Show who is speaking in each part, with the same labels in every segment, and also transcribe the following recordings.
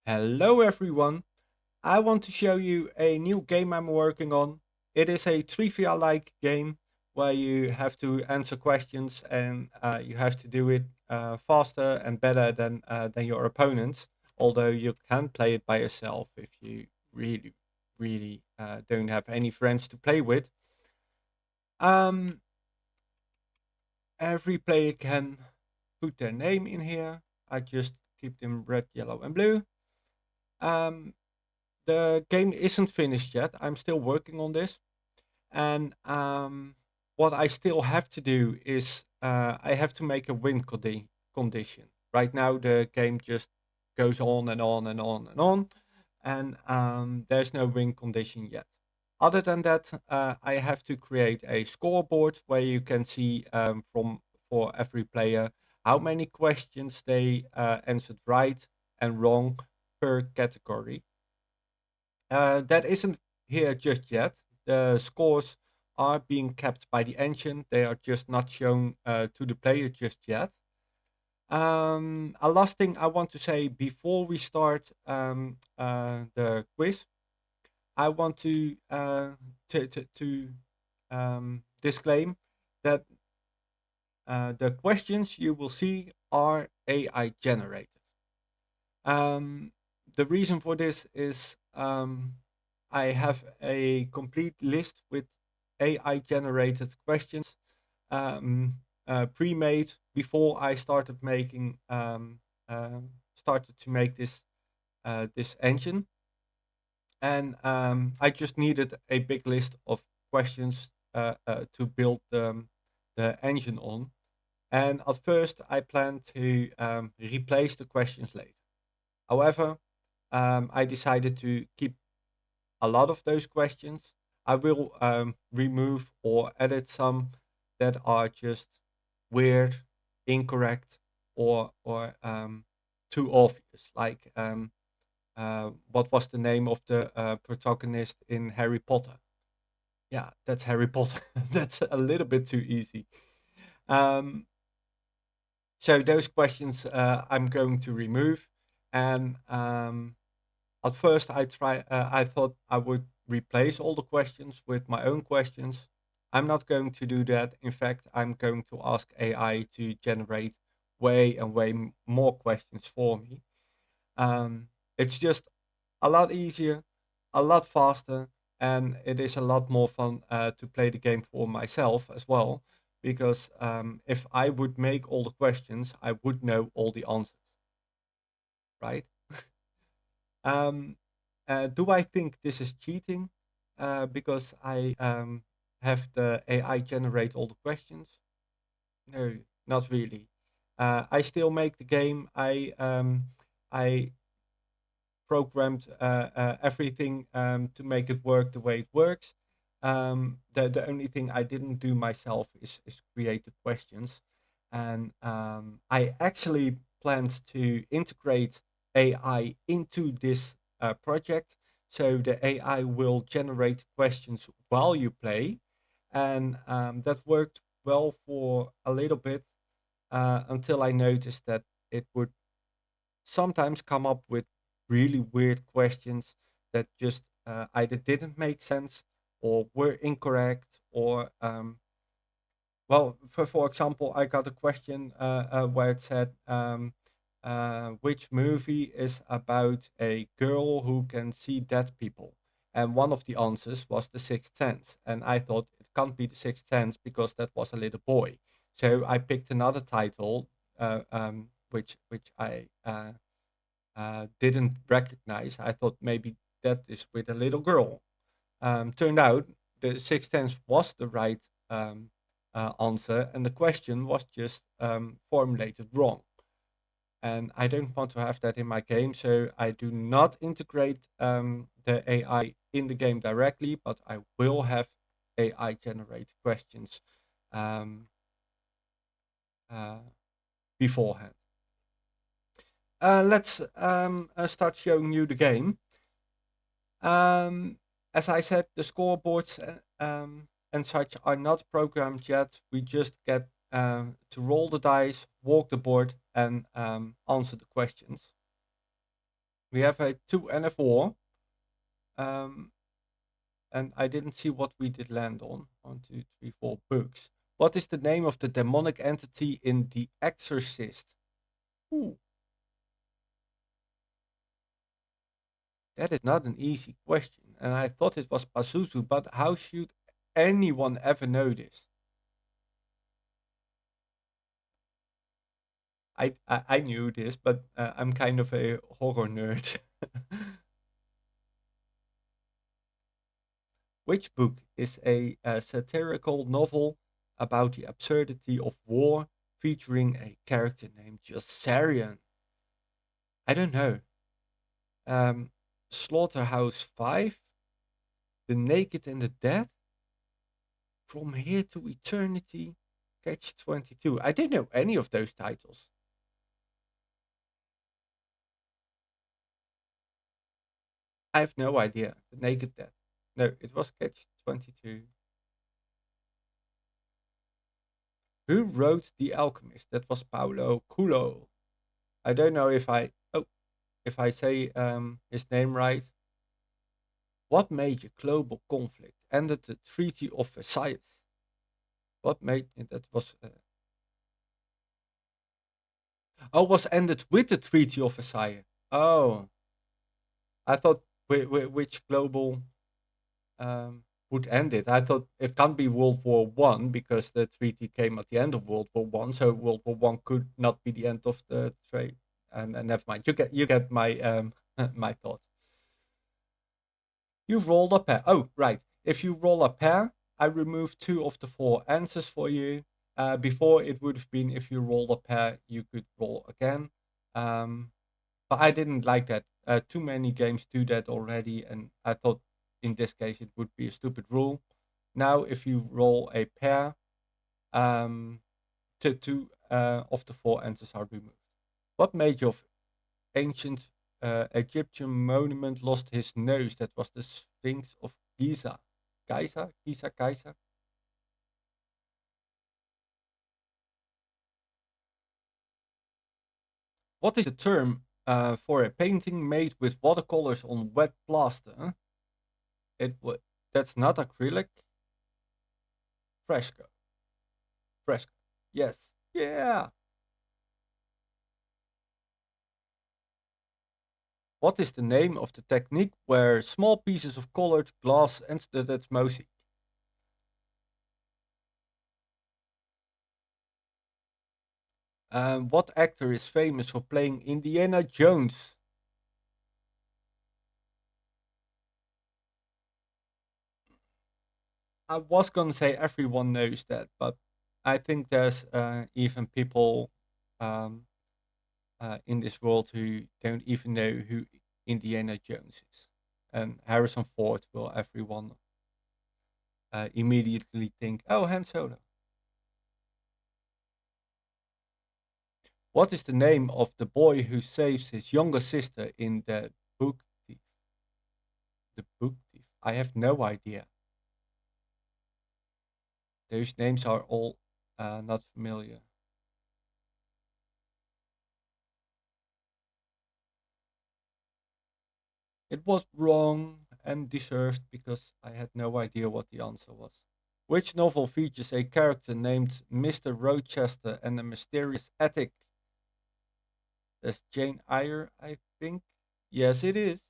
Speaker 1: Hello everyone. I want to show you a new game I'm working on. It is a trivia-like game where you have to answer questions and you have to do it faster and better than your opponents. Although you can play it by yourself if you really don't have any friends to play with. Um, every player can put their name in here. I just keep them red, yellow, and blue. Um, the game isn't finished yet. I'm still working on this, and what I still have to do is I have to make a condition. Right now, the game just goes on and on and on and on, and there's no win condition yet. Other than that, I have to create a scoreboard where you can see from for every player how many questions they answered right and wrong per category. That isn't here just yet. The scores are being kept by the engine. They are just not shown to the player just yet. A last thing I want to say before we start the quiz, I want to disclaim that the questions you will see are AI generated. Um, the reason for this is I have a complete list with AI generated questions um, pre-made before I started to make this engine, and I just needed a big list of questions to build the engine on. And at first, I planned to replace the questions later. However, I decided to keep a lot of those questions. I will remove or edit some that are just weird, incorrect, or too obvious. Like what was the name of the protagonist in Harry Potter? Yeah, that's Harry Potter. That's a little bit too easy. Um, so those questions I'm going to remove, and at first, I thought I would replace all the questions with my own questions. I'm not going to do that. In fact, I'm going to ask AI to generate way more questions for me. It's just a lot easier, a lot faster, and it is a lot more fun to play the game for myself as well. Because if I would make all the questions, I would know all the answers, right? Um, do I think this is cheating? Because I have the AI generate all the questions? No, not really. I still make the game. I programmed everything to make it work the way it works. The only thing I didn't do myself is create the questions, and I actually planned to integrate AI into this project, so the AI will generate questions while you play, and that worked well for a little bit until I noticed that it would sometimes come up with really weird questions that just either didn't make sense or were incorrect or well, for example, I got a question where it said which movie is about a girl who can see dead people, and one of the answers was The Sixth Sense, and I thought it can't be The Sixth Sense because that was a little boy. So I picked another title which I didn't recognize. I thought maybe that is with a little girl. Turned out the sixth sense was the right answer, and the question was just formulated wrong. And I don't want to have that in my game, so I do not integrate the AI in the game directly, but I will have AI generate questions um, uh, beforehand. Let's start showing you the game. As I said, the scoreboards and such are not programmed yet. We just get to roll the dice, walk the board, and answer the questions. We have a 2 and a 4. Um, and I didn't see what we did land on. One, two, three, four books. What is the name of the demonic entity in The Exorcist? Ooh, that is not an easy question. And I thought it was Pazuzu, but how should anyone ever know this? I knew this, but I'm kind of a horror nerd. Which book is a satirical novel about the absurdity of war featuring a character named Jossarion? I don't know. Um, Slaughterhouse 5, The Naked and the Dead, From Here to Eternity, Catch 22. I didn't know any of those titles. I have no idea. The Naked Dead. No, it was Catch 22. Who wrote The Alchemist? That was Paulo Coelho. I don't know if I say his name right. What major global conflict ended the Treaty of Versailles? What made that was was ended with the Treaty of Versailles. Oh, I thought which global would end it. I thought it can't be World War One because the treaty came at the end of World War One, so World War One could not be the end of the trade. And never mind. You get my my thought. You rolled a pair. Oh, right. If you roll a pair, I remove two of the four answers for you. Before it would have been if you rolled a pair, you could roll again. Um, but I didn't like that. Too many games do that already, and I thought in this case it would be a stupid rule. Now, if you roll a pair, um, two of the four answers are removed. What major of ancient Egyptian monument lost his nose? That was the Sphinx of Giza. Giza. What is the term for a painting made with watercolors on wet plaster? It would. That's not acrylic. Fresco. Fresco. Yes. Yeah. What is the name of the technique where small pieces of colored glass and studded mosaic? What actor is famous for playing Indiana Jones? I was gonna say everyone knows that, but I think there's even people um, in this world who don't even know who Indiana Jones is. And Harrison Ford will everyone immediately think, oh, Han Solo. What is the name of the boy who saves his younger sister in the book thief? The book thief. I have no idea. Those names are all not familiar. It was wrong and deserved because I had no idea what the answer was. Which novel features a character named Mr. Rochester and a mysterious attic? That's Jane Eyre, I think. Yes, it is.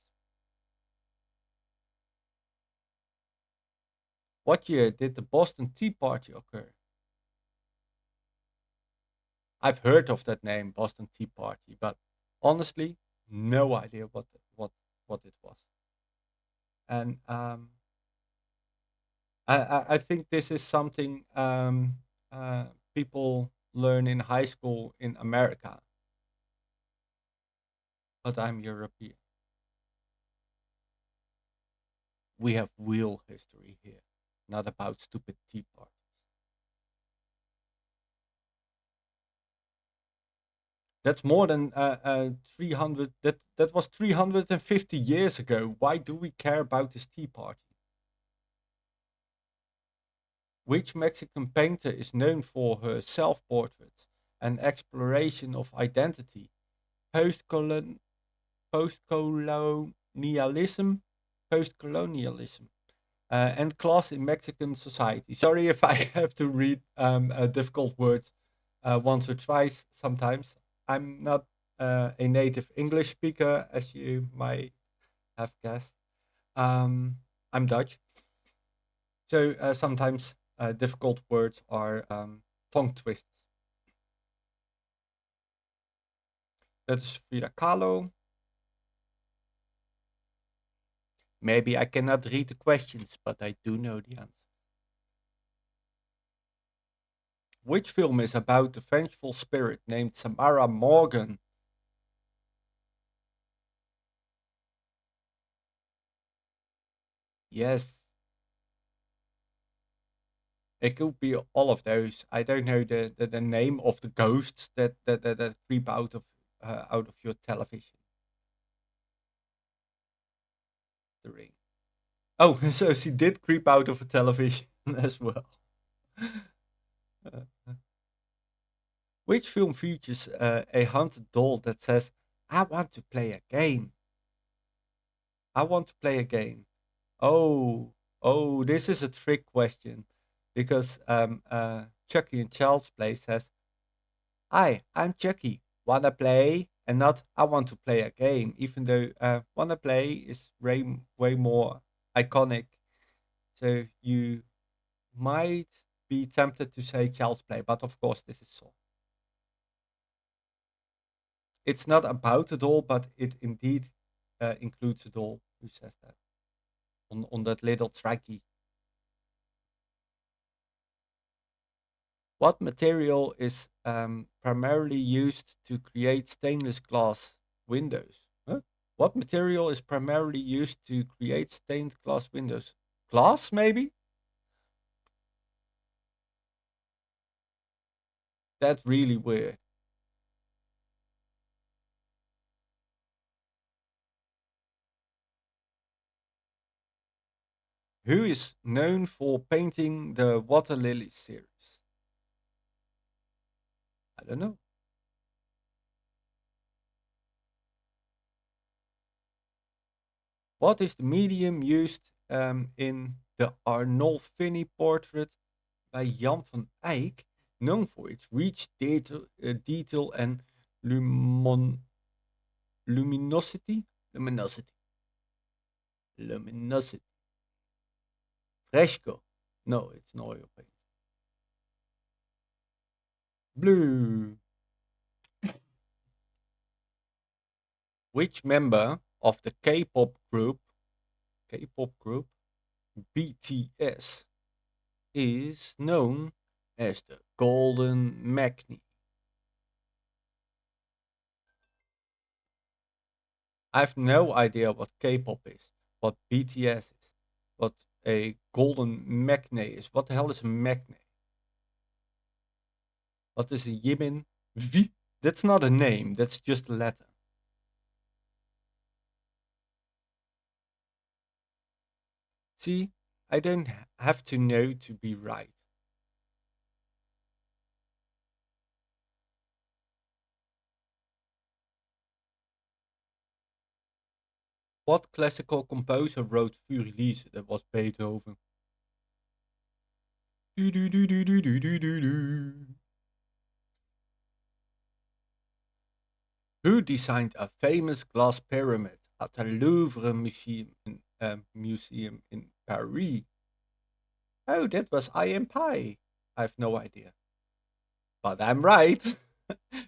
Speaker 1: What year did the Boston Tea Party occur? I've heard of that name, Boston Tea Party, but honestly, no idea what it was. And I think this is something people learn in high school in America, but I'm European. We have real history here, not about stupid tea parties. That's more than 300. That was 350 years ago. Why do we care about this tea party? Which Mexican painter is known for her self-portraits and exploration of identity? Post-colonial. post-colonialism, post-colonialism, and class in Mexican society. Sorry if I have to read difficult words once or twice sometimes. I'm not a native English speaker, as you might have guessed. Um, I'm Dutch, so sometimes difficult words are tongue twisters. That is Frida Kahlo. Maybe I cannot read the questions, but I do know the answer. Which film is about a vengeful spirit named Samara Morgan? Yes, it could be all of those. I don't know the name of the ghosts that creep out of your television. The Ring. Oh, so she did creep out of a television as well. Which film features a haunted doll that says, "I want to play a game. I want to play a game." Oh, oh, this is a trick question because Chucky in Child's Play says, "Hi, I'm Chucky. Wanna play?" And not "I want to play a game," even though "wanna play" is way more iconic. So you might be tempted to say Child's Play, but of course this is so. It's not about the doll, but it indeed includes a doll who says that on that little trackie. What material is primarily used to create stainless glass windows? Huh? What material is primarily used to create stained glass windows? Glass, maybe? That's really weird. Who is known for painting the Water Lily series? I don't know. What is the medium used in the Arnolfini portrait by Jan van Eyck, known for its rich detail and lumon luminosity? Luminosity. Luminosity. Fresco. No, it's an oil paint. Blue. Which member of the K-pop group BTS is known as the Golden Magni? I have no idea what K-pop is, what BTS is, what a Golden Magni is. What the hell is a Magni? What is a Yimin V? That's not a name, that's just a letter. See, I don't have to know to be right. What classical composer wrote Fürliese? That was Beethoven. Do, do, do, do, do, do, do, do, do. Who designed a famous glass pyramid at the Louvre museum in Paris? Oh, that was I am Pi. I have no idea. But I'm right.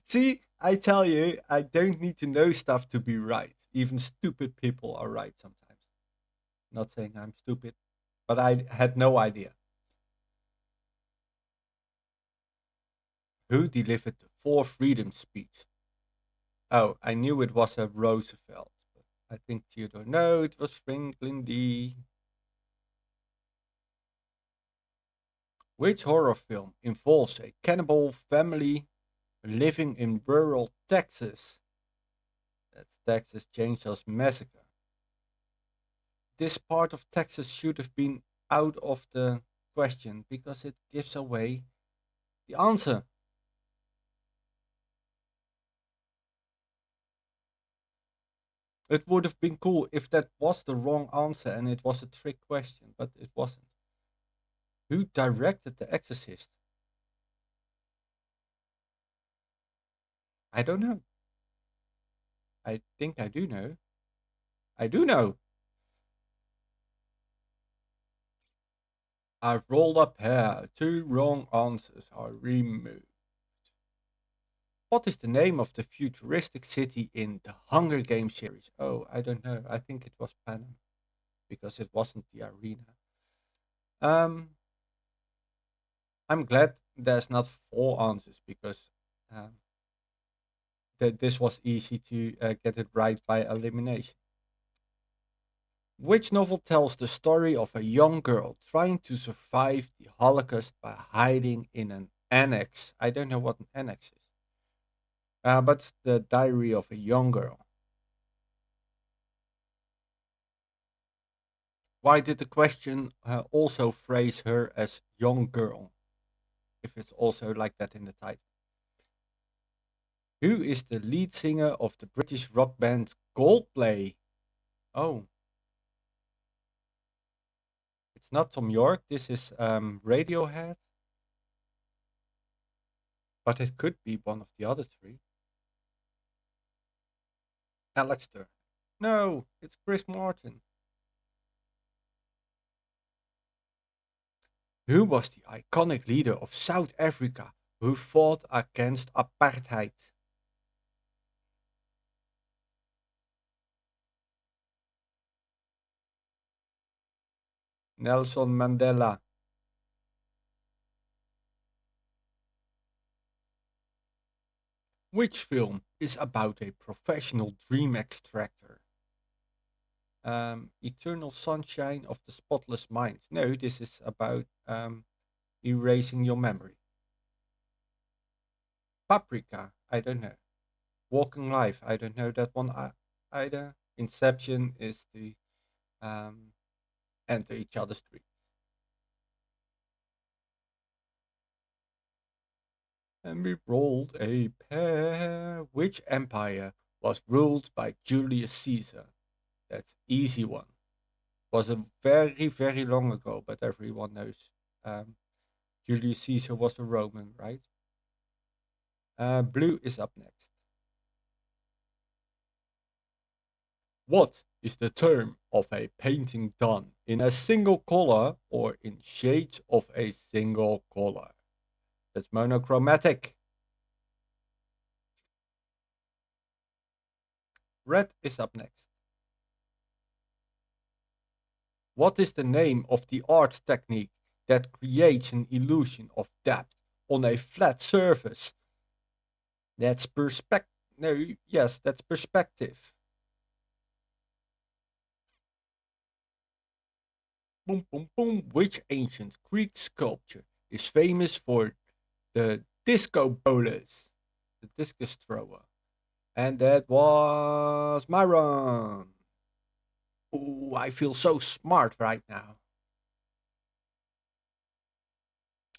Speaker 1: See, I tell you, I don't need to know stuff to be right. Even stupid people are right sometimes. Not saying I'm stupid, but I had no idea. Who delivered the Four Freedom speech? Oh, I knew it was a Roosevelt, but I think Theodore. No, it was Franklin D. Which horror film involves a cannibal family living in rural Texas? That's Texas Chainsaw Massacre. This part of Texas should have been out of the question because it gives away the answer. It would have been cool if that was the wrong answer and it was a trick question, but it wasn't. Who directed The Exorcist? I don't know. I think I do know. I do know. I've rolled up hair. Two wrong answers are removed. What is the name of the futuristic city in the Hunger Games series? Oh, I don't know. I think it was Panem because it wasn't the arena. Um, I'm glad there's not four answers because um, this was easy to get it right by elimination. Which novel tells the story of a young girl trying to survive the Holocaust by hiding in an annex? I don't know what an annex is, but it's the diary of a young girl. Why did the question also phrase her as young girl if it's also like that in the title? Who is the lead singer of the British rock band Coldplay? Oh, it's not Tom York. This is Radiohead, but it could be one of the other three. Alex Turner. No, it's Chris Martin. Who was the iconic leader of South Africa who fought against apartheid? Nelson Mandela. Which film is about a professional dream extractor? Eternal Sunshine of the Spotless Mind. No, this is about erasing your memory. Paprika. I don't know. Walking Life. I don't know that one either. Inception is the um, enter each other's dream. And we rolled a pair. Which empire was ruled by Julius Caesar? That's easy one. Was a very, very long ago, but everyone knows. Um, Julius Caesar was a Roman, right? Blue is up next. What is the term of a painting done in a single color or in shades of a single color? That's monochromatic. Red is up next. What is the name of the art technique that creates an illusion of depth on a flat surface? That's perspective. No, yes, that's perspective. Boom, boom, boom. Which ancient Greek sculpture is famous for the disco bolus, the discus thrower? And that was Myron. Ooh, I feel so smart right now.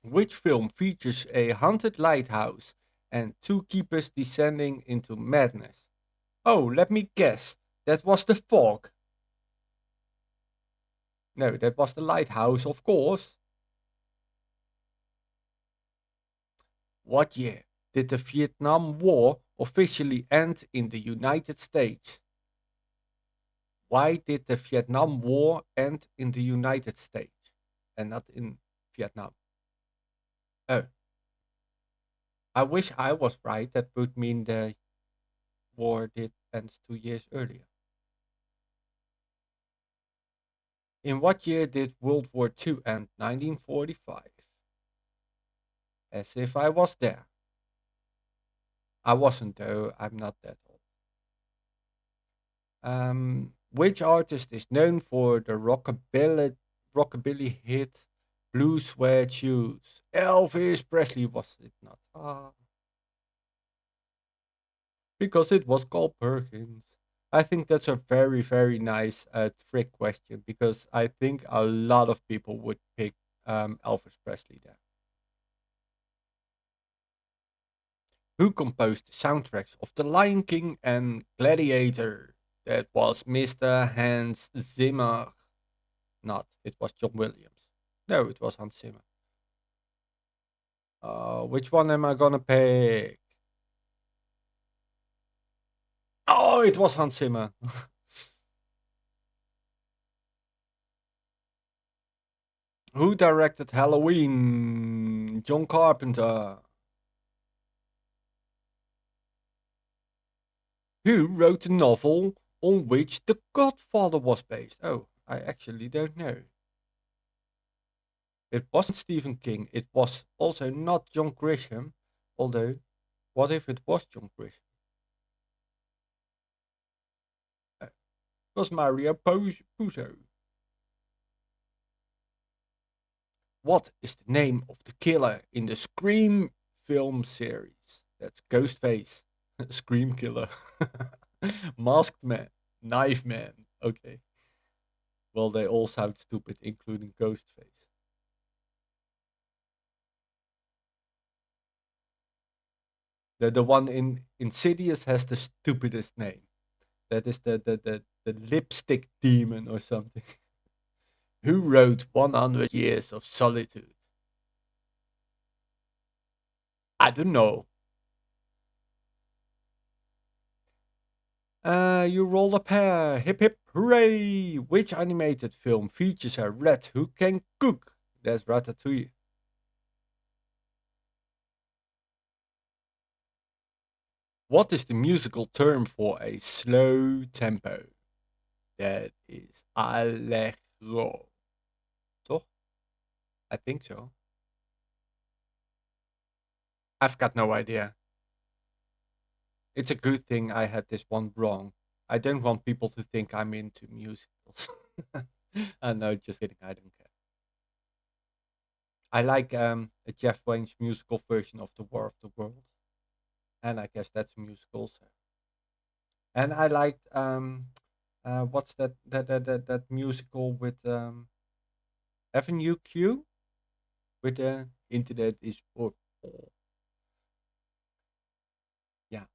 Speaker 1: Which film features a haunted lighthouse and two keepers descending into madness? Oh, let me guess. That was The Fog. No, that was The Lighthouse, of course. What year did the Vietnam War officially end in the United States? Why did the Vietnam War end in the United States and not in Vietnam? Oh, I wish I was right. That would mean the war did end 2 years earlier. In what year did World War II end? 1945. As if I was there. I wasn't though. I'm not that old. Which artist is known for the rockabilly hit "Blue Suede Shoes"? Elvis Presley was it not? Ah, because it was Carl Perkins. I think that's a very, very nice trick question because I think a lot of people would pick Elvis Presley there. Who composed the soundtracks of The Lion King and Gladiator? That was Mr. Hans Zimmer. Not. It was John Williams. No, it was Hans Zimmer. Which one am I gonna pick? Oh, it was Hans Zimmer. Who directed Halloween? John Carpenter. Who wrote the novel on which The Godfather was based? Oh, I actually don't know. It wasn't Stephen King. It was also not John Grisham. Although, what if it was John Grisham? It was Mario Puzo. What is the name of the killer in the Scream film series? That's Ghostface, Scream Killer, Masked Man, Knife Man. Okay. Well, they all sound stupid, including Ghostface. The one in Insidious has the stupidest name. That is the lipstick demon or something. Who wrote 100 Years of Solitude? I don't know. You roll a pair. Hip hip hooray! Which animated film features a rat who can cook? That's Ratatouille. What is the musical term for a slow tempo? That is allegro. Toch? I think so. I've got no idea. It's a good thing I had this one wrong. I don't want people to think I'm into musicals. No, just kidding. I don't care. I like a Jeff Wayne's musical version of The War of the Worlds, and I guess that's a musical. So. And I liked what's that musical with Avenue Q with the Internet is for all. Yeah.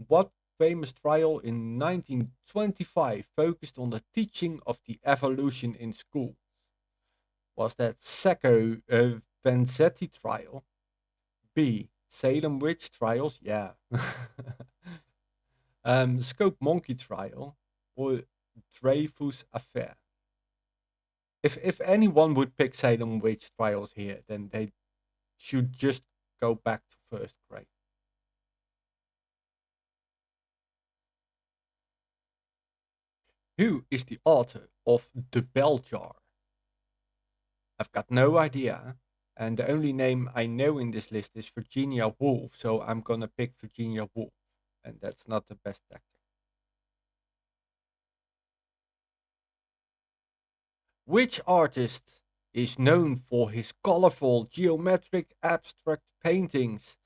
Speaker 1: What famous trial in 1925 focused on the teaching of the evolution in school? Was that Sacco Vanzetti trial? B. Salem witch trials? Yeah. Scope monkey trial or Dreyfus affair? If anyone would pick Salem witch trials here, then they should just go back to first grade. Who is the author of The Bell Jar? I've got no idea. And the only name I know in this list is Virginia Woolf, so I'm gonna pick Virginia Woolf. And that's not the best tactic. Which artist is known for his colorful geometric abstract paintings,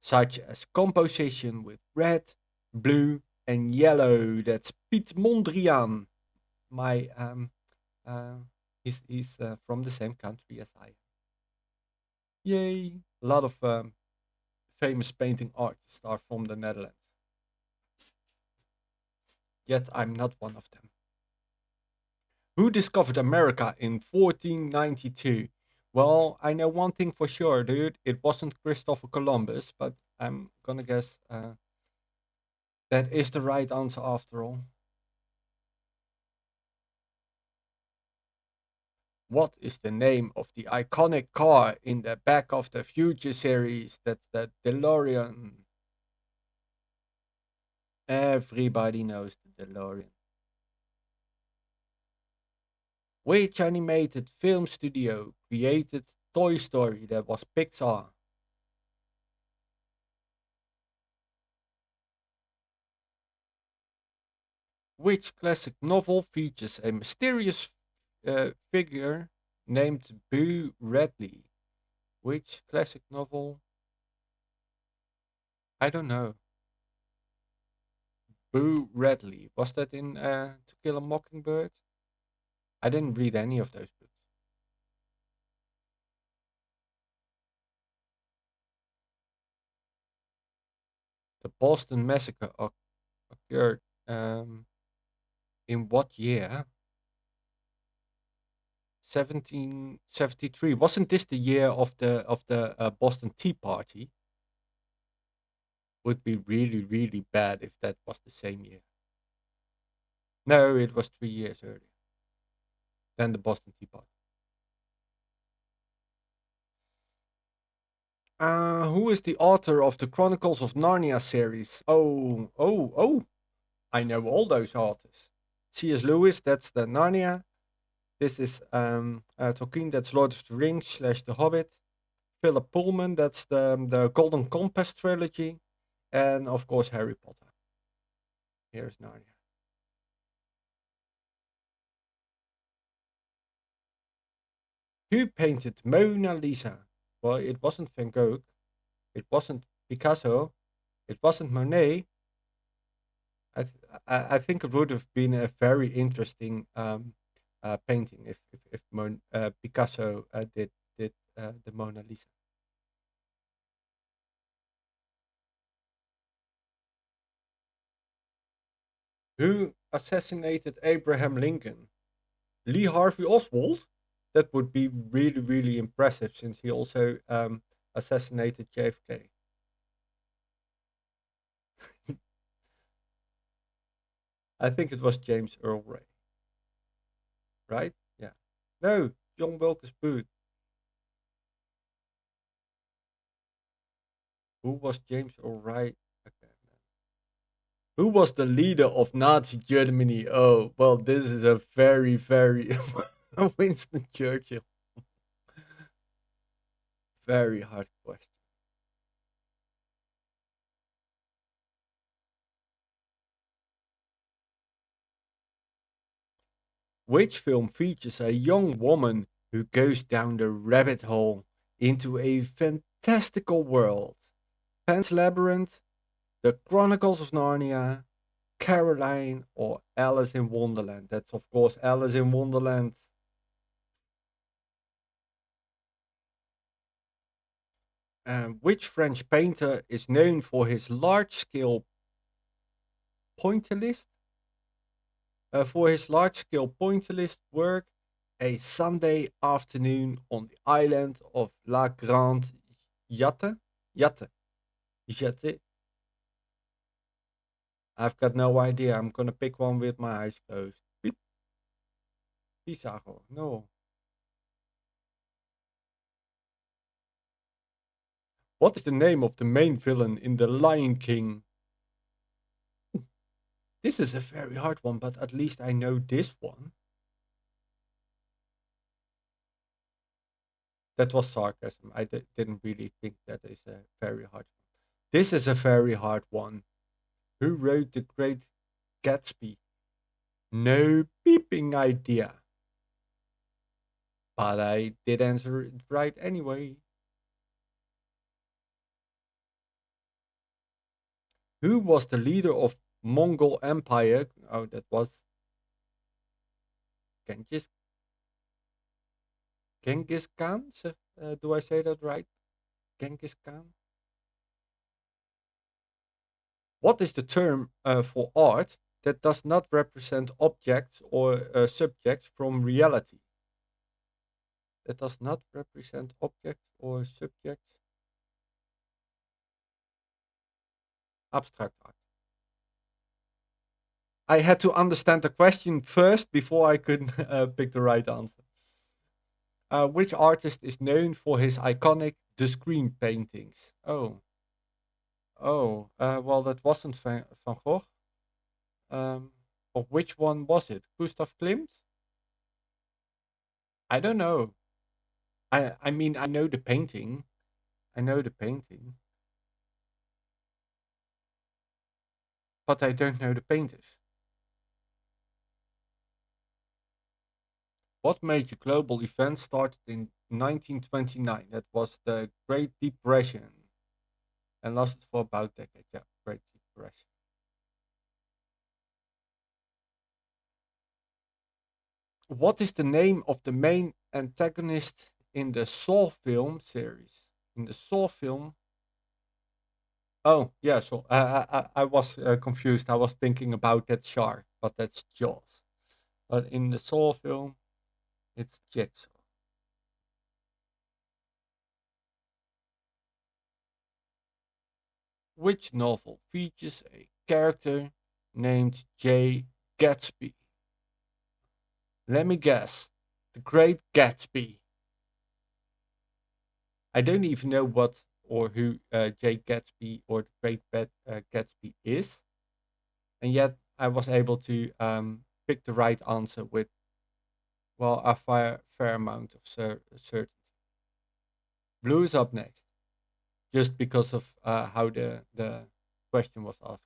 Speaker 1: such as composition with red, blue, and yellow? That's Piet Mondrian. My uh, he's from the same country as I am. Yay! A lot of famous painting artists are from the Netherlands. Yet I'm not one of them. Who discovered America in 1492? Well, I know one thing for sure, dude. It wasn't Christopher Columbus, but I'm gonna guess that is the right answer after all. What is the name of the iconic car in the Back of the Future series? That's the DeLorean. Everybody knows the DeLorean. Which animated film studio created Toy Story? That was Pixar. Which classic novel features a mysterious figure named Boo Radley? Which classic novel? I don't know. Boo Radley. Was that in To Kill a Mockingbird? I didn't read any of those books. The Boston Massacre occurred. In what year? 1773. Wasn't this the year of the Boston Tea Party? Would be really, really bad if that was the same year. No, it was 3 years earlier than the Boston Tea Party. Who is the author of the Chronicles of Narnia series? Oh, I know all those authors. C.S. Lewis, that's the Narnia. This is Tolkien, that's Lord of the Rings slash The Hobbit. Philip Pullman, that's the Golden Compass trilogy. And of course, Harry Potter. Here's Narnia. Who painted Mona Lisa? Well, it wasn't Van Gogh. It wasn't Picasso. It wasn't Monet. I think it would have been a very interesting painting if Picasso did the Mona Lisa. Who assassinated Abraham Lincoln? Lee Harvey Oswald? That would be really, really impressive since he also assassinated JFK. I think it was James Earl Ray, right? Yeah. No, John Wilkes Booth. Who was James Earl Ray? Okay. Who was the leader of Nazi Germany? Oh, well, this is a very, very Winston Churchill. Very hard question. Which film features a young woman who goes down the rabbit hole into a fantastical world? Pan's Labyrinth, The Chronicles of Narnia, Caroline, or Alice in Wonderland? That's, of course, Alice in Wonderland. Which French painter is known for his large scale pointillist? For his large scale pointillist work, A Sunday Afternoon on the Island of La Grande Jatte? Jatte. Jatte. I've got no idea. I'm gonna pick one with my eyes closed. Pizarro. No. What is the name of the main villain in The Lion King? This is a very hard one, but at least I know this one. That was sarcasm. I didn't really think that is a very hard one. This is a very hard one. Who wrote The Great Gatsby? No peeping idea. But I did answer it right anyway. Who was the leader of Mongol Empire? Oh, that was Genghis Genghis Khan. Do I say that right? Genghis Khan. What is the term for art that does not represent objects or subjects from reality? That does not represent objects or subjects. Abstract art. I had to understand the question first before I could pick the right answer. Which artist is known for his iconic The Screen paintings? Well, that wasn't Van Gogh. Of which one was it? Gustav Klimt? I don't know. I mean, I know the painting. I know the painting, but I don't know the painters. What major global event started in 1929? That was the Great Depression and lasted for about a decade. Yeah, Great Depression. What is the name of the main antagonist in the Saw film series? In the Saw film, Oh, yeah. So I was confused. I was thinking about that shark, but that's Jaws. But in the Saw film, it's Jigsaw. Which novel features a character named Jay Gatsby? Let me guess. The Great Gatsby. I don't even know what or who Jay Gatsby or the Gatsby is, and yet I was able to pick the right answer with well a fair amount of certainty. Blue is up next, just because of how the question was asked.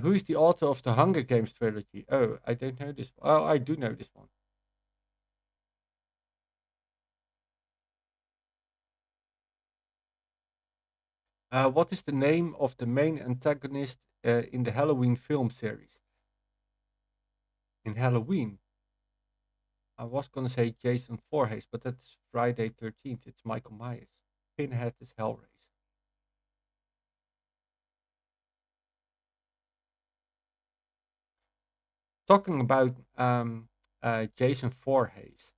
Speaker 1: Who is the author of the Hunger Games trilogy? Oh, I don't know this. Oh, I do know this one. What is the name of the main antagonist in the Halloween film series? In Halloween, I was gonna say Jason Voorhees, but that's Friday 13th. It's Michael Myers. Pinhead is Hellraiser. Talking about Jason Voorhees,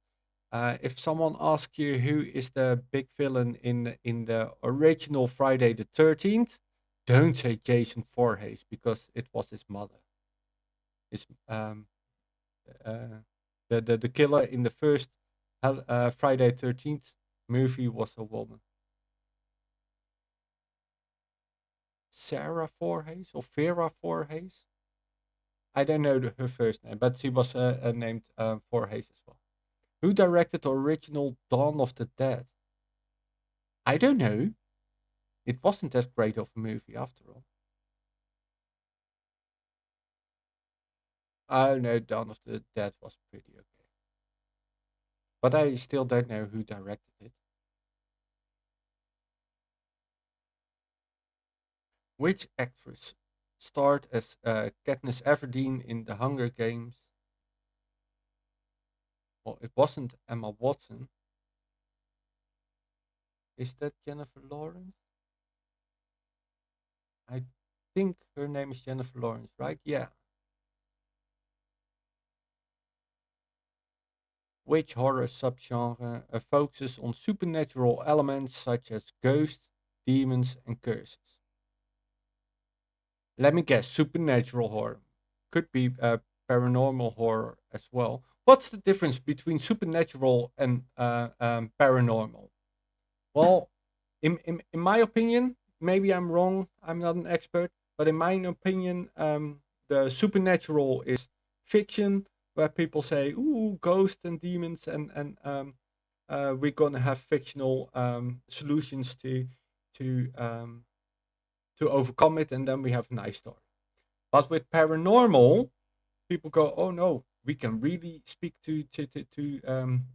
Speaker 1: if someone asks you who is the big villain in the original Friday the 13th, don't say Jason Voorhees because it was his mother. His uh, the killer in the first Friday 13th movie was a woman, Sarah Voorhees or Vera Voorhees. I don't know her first name, but she was named Voorhees as well. Who directed the original Dawn of the Dead? I don't know. It wasn't that great of a movie after all. Oh no, Dawn of the Dead was pretty okay. But I still don't know who directed it. Which actress starred as Katniss Everdeen in The Hunger Games? Well, it wasn't Emma Watson. Is that Jennifer Lawrence? I think her name is Jennifer Lawrence, right? Yeah. Which horror subgenre focuses on supernatural elements such as ghosts, demons, and curses? Let me guess, supernatural horror. Could be paranormal horror as well. What's the difference between supernatural and paranormal? Well, in my opinion, maybe I'm wrong. I'm not an expert, but in my opinion, the supernatural is fiction where people say, "Ooh, ghosts and demons," and we're gonna have fictional solutions to um, to overcome it, and then we have a nice story. But with paranormal, people go, "Oh no, we can really speak to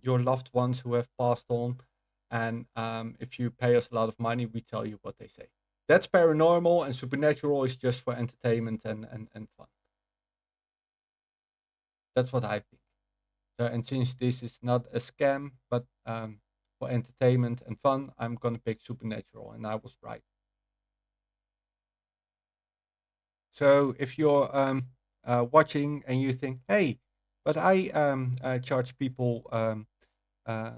Speaker 1: your loved ones who have passed on, and if you pay us a lot of money, we tell you what they say." That's paranormal, and supernatural is just for entertainment and fun. That's what I think. So, and since this is not a scam, but for entertainment and fun, I'm gonna pick supernatural, and I was right. So if you're watching and you think, "Hey, but I charge people uh,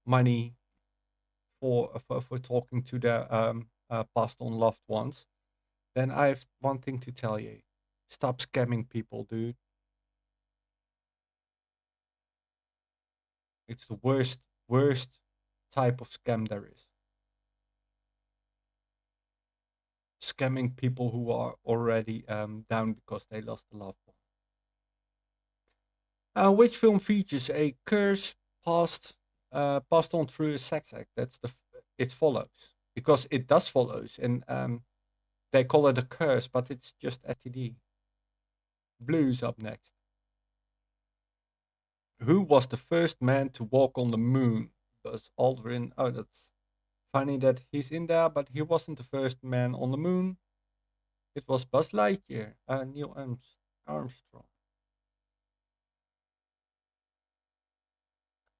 Speaker 1: money for talking to their passed on loved ones," then I have one thing to tell you: stop scamming people, dude. It's the worst type of scam there is. Scamming people who are already down because they lost a loved one. Which film features a curse passed passed on through a sex act? It follows because it does follows, and they call it a curse, but it's just STD. Blues up next. Who was the first man to walk on the moon? Buzz Aldrin. Oh, that's funny that he's in there, but he wasn't the first man on the moon. It was Buzz Lightyear, Neil Armstrong.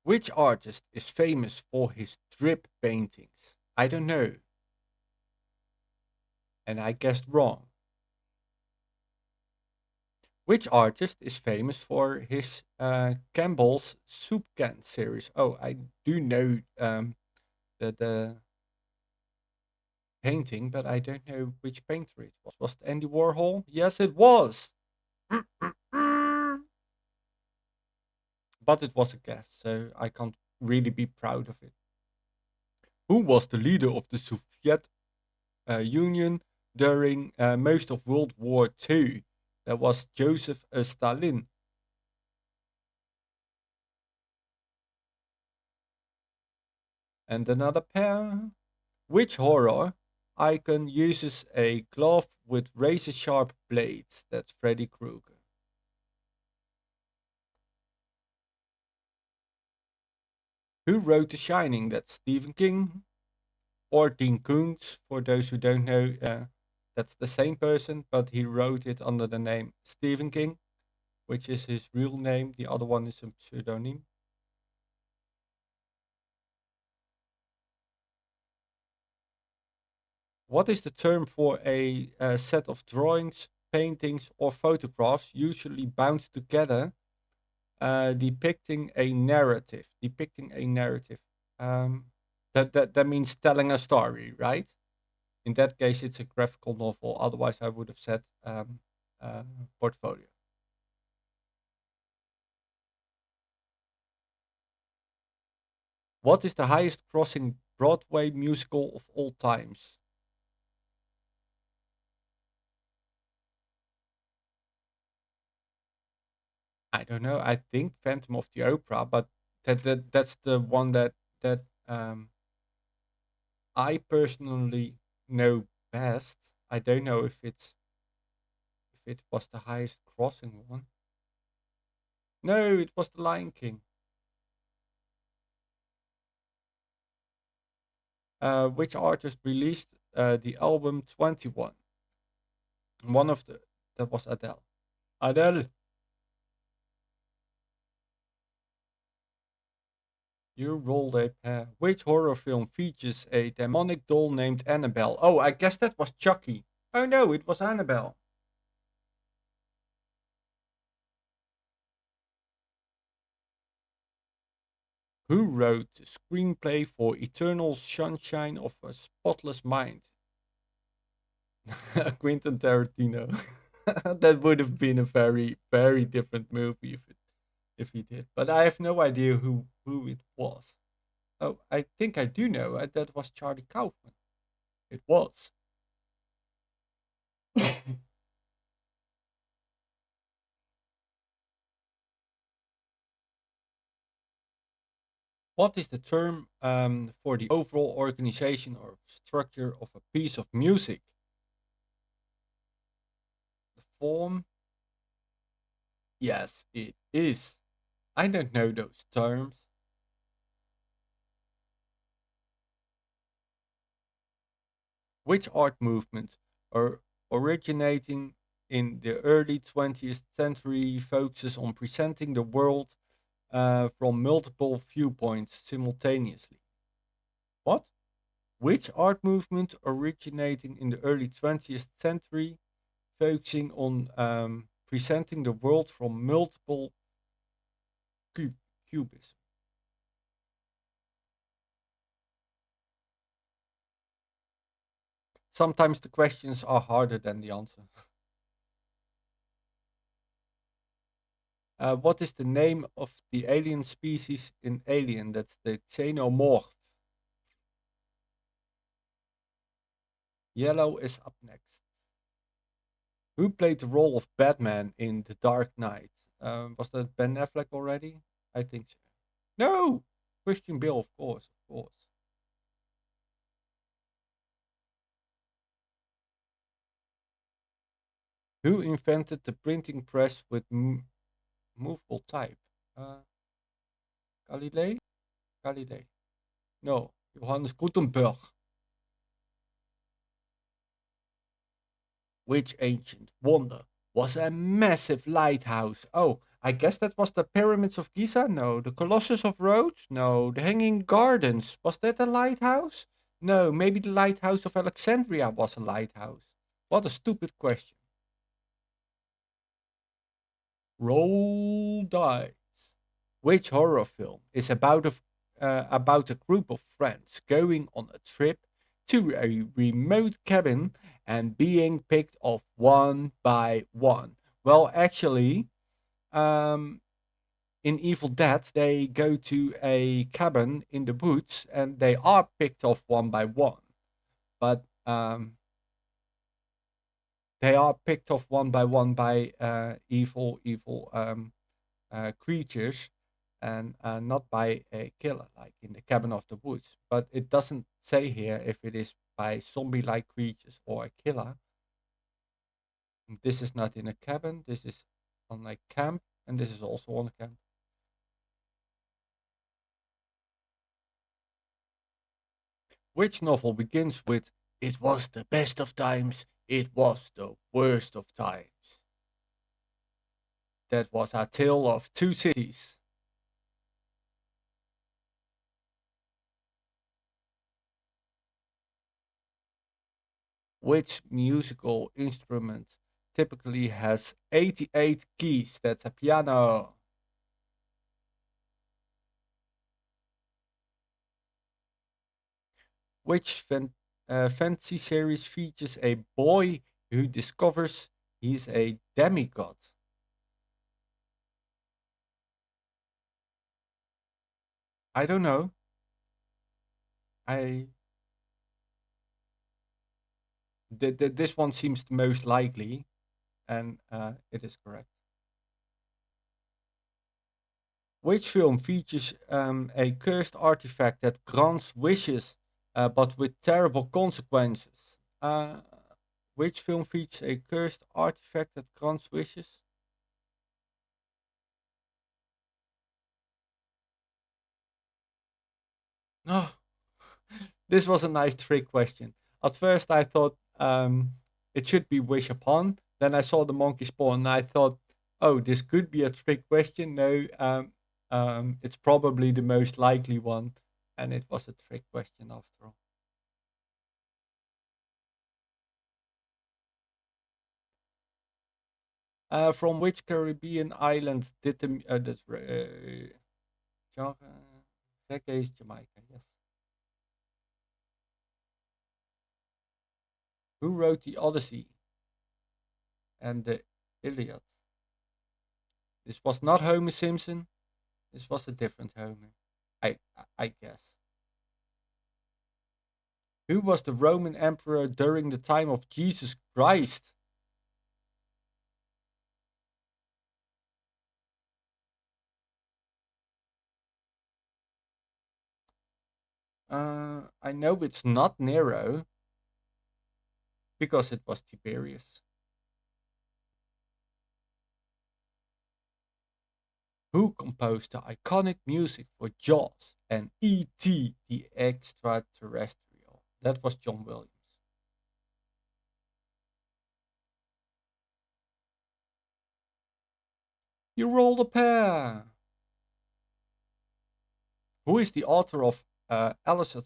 Speaker 1: Which artist is famous for his drip paintings? I don't know. And I guessed wrong. Which artist is famous for his Campbell's Soup Can series? Oh, I do know the painting, but I don't know which painter it was. Was it Andy Warhol? Yes, it was. But it was a guess, so I can't really be proud of it. Who was the leader of the Soviet Union during most of World War II? That was Joseph Stalin. And another pair. Which horror icon uses a glove with razor sharp blades? That's Freddy Krueger. Who wrote The Shining? That's Stephen King or Dean Koontz. For those who don't know, that's the same person, but he wrote it under the name Stephen King, which is his real name. The other one is a pseudonym. What is the term for a set of drawings, paintings, or photographs usually bound together, depicting a narrative? Depicting a narrative. Um, that means telling a story, right? In that case, it's a graphical novel. Otherwise, I would have said uh, portfolio. What is the highest grossing Broadway musical of all times? I don't know. I think Phantom of the Opera, but that's the one that I personally know best. I don't know if it was the highest grossing one. No, it was The Lion King. Which artist released the album 21? One of the that was Adele. Adele, you rolled a pair. Which horror film features a demonic doll named Annabelle? Oh, I guess that was Chucky. Oh no, it was Annabelle. Who wrote the screenplay for Eternal Sunshine of a Spotless Mind? Quentin Tarantino. That would have been a very, very different movie if he did. But I have no idea who it was. Oh, I think I do know. That was Charlie Kaufman. It was. What is the term for the overall organization or structure of a piece of music? The form? Yes, it is. I don't know those terms. Which art movement or originating in the early 20th century focuses on presenting the world from multiple viewpoints simultaneously? What? Which art movement originating in the early 20th century focusing on presenting the world from multiple cubism? Sometimes the questions are harder than the answer. What is the name of the alien species in Alien? That's the xenomorph. Yellow is up next. Who played the role of Batman in The Dark Knight? Was that Ben Affleck already? I think so. No! Christian Bale, of course, of course. Who invented the printing press with movable type? Uh, Galilei? Galilei. No, Johannes Gutenberg. Which ancient wonder was a massive lighthouse? Oh, I guess that was the pyramids of Giza? No. The Colossus of Rhodes? No. The Hanging Gardens? Was that a lighthouse? No. Maybe the lighthouse of Alexandria was a lighthouse. What a stupid question. Roll dice. Which horror film is about a group of friends going on a trip to a remote cabin and being picked off one by one? Well, actually, um, in Evil Dead, they go to a cabin in the woods and they are picked off one by one. But they are picked off one by evil creatures and not by a killer, like in the cabin of the woods. But it doesn't say here if it is by zombie like creatures or a killer. This is not in a cabin, this is on a camp, and this is also on a camp. Which novel begins with, "It was the best of times, it was the worst of times"? That was A Tale of Two Cities. Which musical instrument typically has 88 keys? That's a piano. Which fantasy series features a boy who discovers he's a demigod? I don't know. I this one seems the most likely, and it is correct. Which film features a cursed artifact that grants wishes, but with terrible consequences? Which film features a cursed artifact that grants wishes? No, this was a nice trick question. At first, I thought it should be wish upon. Then I saw the monkey spawn, and I thought, oh, this could be a trick question. No, it's probably the most likely one, and it was a trick question after all. From which Caribbean island did the genre? Reggae is Jamaica, yes. Who wrote the Odyssey and the Iliad? This was not Homer Simpson. This was a different Homer. I guess. Who was the Roman emperor during the time of Jesus Christ? I know it's not Nero because it was Tiberius. Who composed the iconic music for Jaws and E.T. the Extraterrestrial? That was John Williams. You rolled a pair. Who is the author of Alice's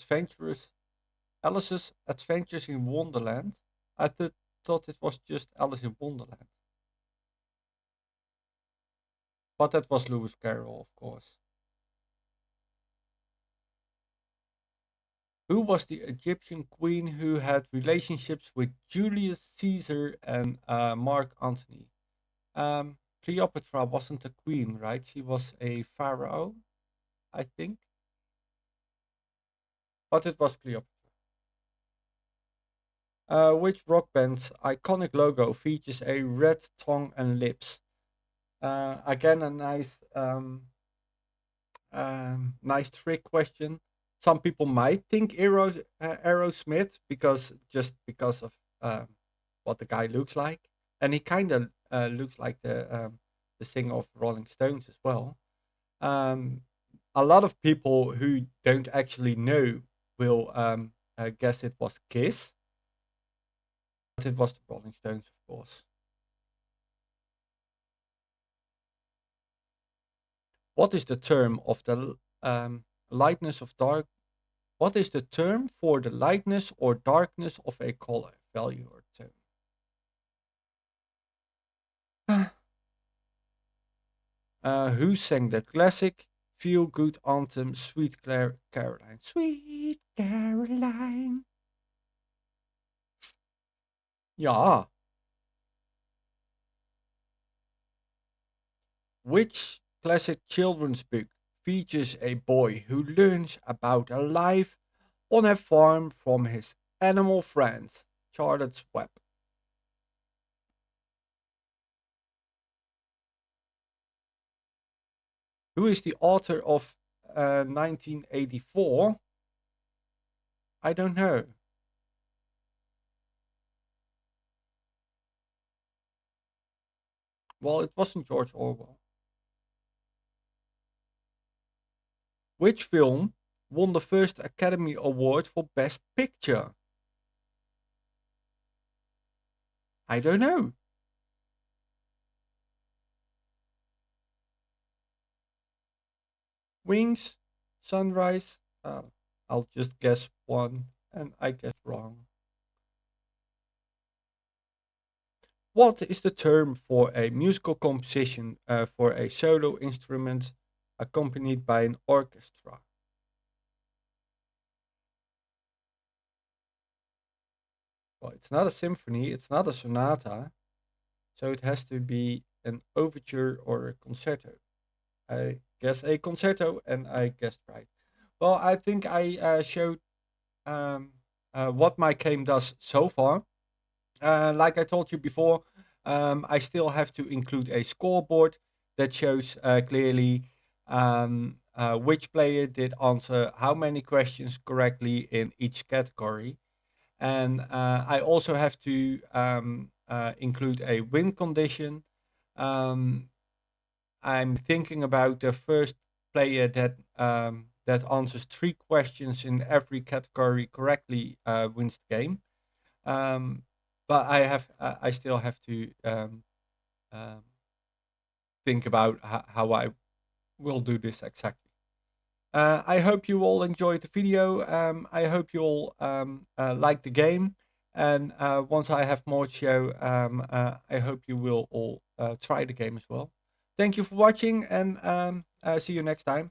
Speaker 1: Adventures in Wonderland? I thought it was just Alice in Wonderland, but that was Lewis Carroll, of course. Who was the Egyptian queen who had relationships with Julius Caesar and Mark Antony? Cleopatra wasn't a queen, right? She was a pharaoh, I think, but it was Cleopatra. Which rock band's iconic logo features a red tongue and lips? Again, a nice trick question. Some people might think Aerosmith because of what the guy looks like, and he kind of looks like the singer of Rolling Stones as well. Um, a lot of people who don't actually know will guess it was Kiss, but it was the Rolling Stones, of course. What is the term of the lightness of dark? What is the term for the lightness or darkness of a color, value, or tone? Who sang that classic feel good anthem, Caroline? Sweet Caroline. Ja. Which classic children's book features a boy who learns about a life on a farm from his animal friends? Charlotte's Web. Who is the author of 1984? I don't know. Well, it wasn't George Orwell. Which film won the first Academy Award for Best Picture? I don't know. Wings, Sunrise. I'll just guess one, and I guess wrong. What is the term for a musical composition for a solo instrument accompanied by an orchestra? Well, it's not a symphony, it's not a sonata, so it has to be an overture or a concerto. I guess a concerto, and I guessed right. Well, I think I showed um, what my game does so far. Like I told you before, I still have to include a scoreboard that shows clearly which player did answer how many questions correctly in each category. And I also have to include a win condition. Um, I'm thinking about the first player that answers three questions in every category correctly wins the game. Um, but I still have to um, think about how I will do this exactly. I hope you all enjoyed the video. I hope you all like the game. And once I have more to show, I hope you will all try the game as well. Thank you for watching, and see you next time.